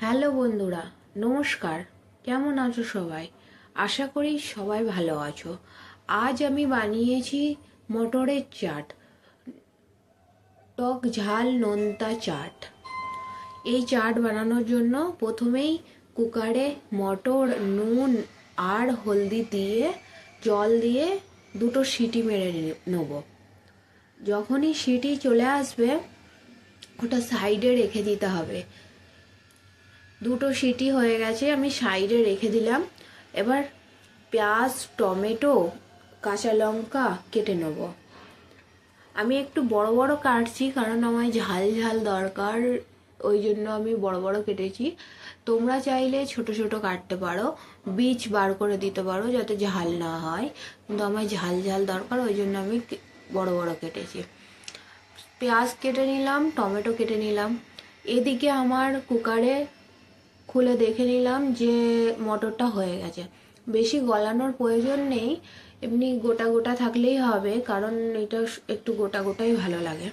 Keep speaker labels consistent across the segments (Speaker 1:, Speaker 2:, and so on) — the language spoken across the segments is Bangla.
Speaker 1: হ্যালো বন্ধুরা, নমস্কার। কেমন আছো সবাই? আশা করি সবাই ভালো আছো। আজ আমি বানিয়েছি মটরের চাট, টক ঝাল নোনতা চাট। এই চাট বানানোর জন্য প্রথমেই কুকারে মটর, নুন আর হলদি দিয়ে জল দিয়ে দুটো সিটি মেরে নেব। যখনই সিটি চলে আসবে ওটা সাইডে রেখে দিতে হবে। দুটো সিটি হয়ে গেছে, আমি সাইডে রেখে দিলাম। এবার পেঁয়াজ, টমেটো, কাঁচা লঙ্কা কেটে নেব। আমি একটু বড় বড় কাটছি কারণ আমার ঝাল ঝাল দরকার, ওই জন্য আমি বড় বড় কেটেছি। তোমরা চাইলে ছোট ছোট কাটতে পারো, বীজ বার করে দিতে পারো যাতে ঝাল না হয়, কিন্তু আমার ঝাল ঝাল দরকার, ওই জন্য আমি বড় বড় কেটেছি। পেঁয়াজ কেটে নিলাম, টমেটো কেটে নিলাম। এদিকে আমার কুকারে খুলে দেখে নিলাম যে মটরটা হয়ে গেছে। বেশি গলানোর প্রয়োজন নেই, এমনি গোটা গোটা থাকলেই হবে, কারণ এটা একটু গোটা গোটাই ভালো লাগে।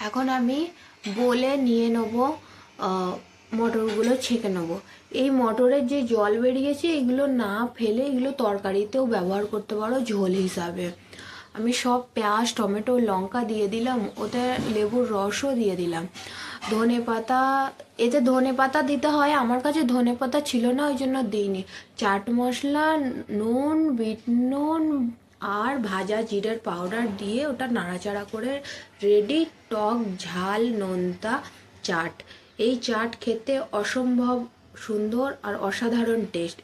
Speaker 1: এখন আমি বলে নিয়ে নেব, মটরগুলো ছেঁকে নেব। এই মটরের যে জল বেরিয়েছে এগুলো না ফেলে এগুলো তরকারিতেও ব্যবহার করতে পারো ঝোল হিসাবে। আমি সব পেঁয়াজ, টমেটো, লঙ্কা দিয়ে দিলাম, ওতে লেবুর রসও দিয়ে দিলাম। ধনে পাতা, এতে ধনে পাতা দিতে হয়, আমার কাছে ধনে পাতা ছিল না ওই জন্য দিইনি। চাট মশলা, নুন, বিট নুন আর ভাজা জিরের পাউডার দিয়ে ওটা নাড়াচাড়া করে রেডি টক ঝাল নোনতা চাট। এই চাট খেতে অসম্ভব সুন্দর আর অসাধারণ টেস্ট।